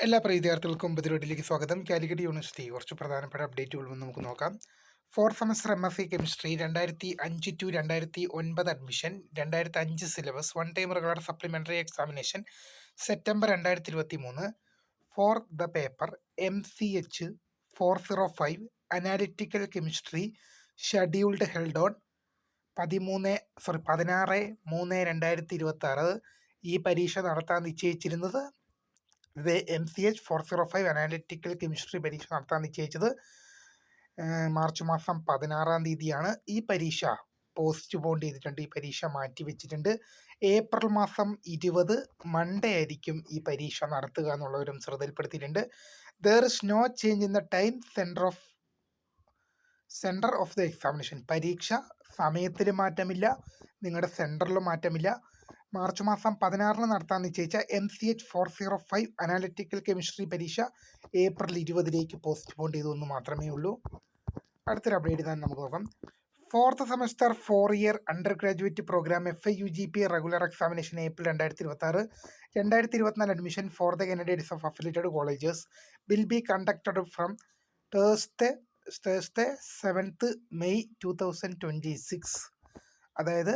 എല്ലാ പ്രിയ വിദ്യാർത്ഥികൾക്കും പുതിയൊട്ടിലേക്ക് സ്വാഗതം. കാലിക്കറ്റ് യൂണിവേഴ്സിറ്റി കുറച്ച് പ്രധാനപ്പെട്ട അപ്ഡേറ്റുകൾ നമുക്ക് നോക്കാം. Fourth semester MSc chemistry 2005-2009 admission, 2005 syllabus, one time regular supplementary examination September 2023. For the paper MCH 405 analytical chemistry scheduled held on 16/3/2026. ഈ പരീക്ഷ നടത്താൻ നിശ്ചയിച്ചിരുന്നത് MCH 405 അനാലിറ്റിക്കൽ കെമിസ്ട്രി പരീക്ഷ നടത്താൻ നിശ്ചയിച്ചത് മാർച്ച് മാസം 16-ാം തീയതിയാണ്. ഈ പരീക്ഷ പോസ്റ്റ് പോൺ ചെയ്തിട്ടുണ്ട്. ഈ പരീക്ഷ മാറ്റി വെച്ചിട്ടുണ്ട്. ഏപ്രിൽ മാസം 20 മൺഡേ ആയിരിക്കും ഈ പരീക്ഷ നടത്തുക എന്നുള്ളവരും ശ്രദ്ധയിൽപ്പെടുത്തിയിട്ടുണ്ട്. There is no change in the time centre of the examination. പരീക്ഷ സമയത്തിൽ മാറ്റമില്ല, നിങ്ങളുടെ സെൻറ്ററിലും മാറ്റമില്ല. മാർച്ച് മാസം 16-ന് നടത്താൻ നിശ്ചയിച്ച MCH 405 അനാലിറ്റിക്കൽ കെമിസ്ട്രി പരീക്ഷ ഏപ്രിൽ 20-ലേക്ക് പോസ്റ്റ് പോൺ ചെയ്തു മാത്രമേ ഉള്ളൂ. അടുത്തൊരു അപ്ഡേറ്റ് തന്നെ നമുക്ക് നോക്കാം. ഫോർത്ത് സെമസ്റ്റർ 4-ഇയർ undergraduate programme FIUGP regular examination April 2026. 2024 admission for the candidates of affiliated colleges will be conducted from Thursday 7th May 2026. അതായത്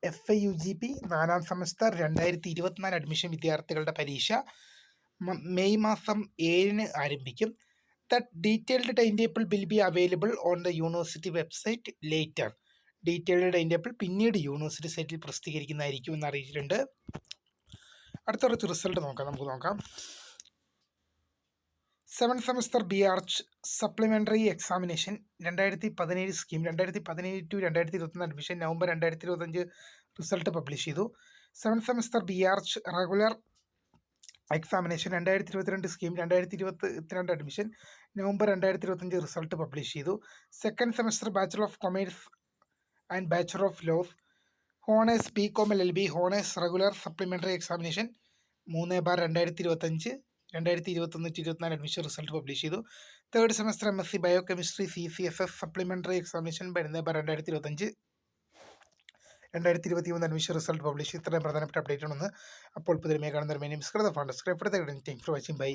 FIUGP 4-ാം സെമസ്റ്റർ 2024 അഡ്മിഷൻ വിദ്യാർത്ഥികളുടെ പരീക്ഷ മെയ് മാസം 7-ന് ആരംഭിക്കും. That detailed time table will be available on the university website later. Detailed time table പിന്നീട് university സൈറ്റിൽ പ്രസിദ്ധീകരിക്കുന്നതായിരിക്കും എന്ന് അറിയിച്ചിട്ടുണ്ട്. അടുത്ത കുറച്ച് റിസൾട്ട് നമുക്ക് നോക്കാം. 7th semester BArch supplementary examination 2017 scheme 2017-2021 admission November 2025 result publish ചെയ്തു. 7th semester BArch regular examination 2022 scheme 2022 admission November 2025 result publish ചെയ്തു. Second semester bachelor of commerce and bachelor of laws honours BCom LLB honours regular supplementary examination 3/2025 2021-2024 admission result publish ചെയ്തു. Third semester MSc biochemistry CCSS supplementary examination 11/2025 2023 admission result publish. ഇത്രയും പ്രധാനപ്പെട്ട update ആണെന്ന് അപ്പോൾ പുതിയ കാണുന്ന main subscribe for watching. By.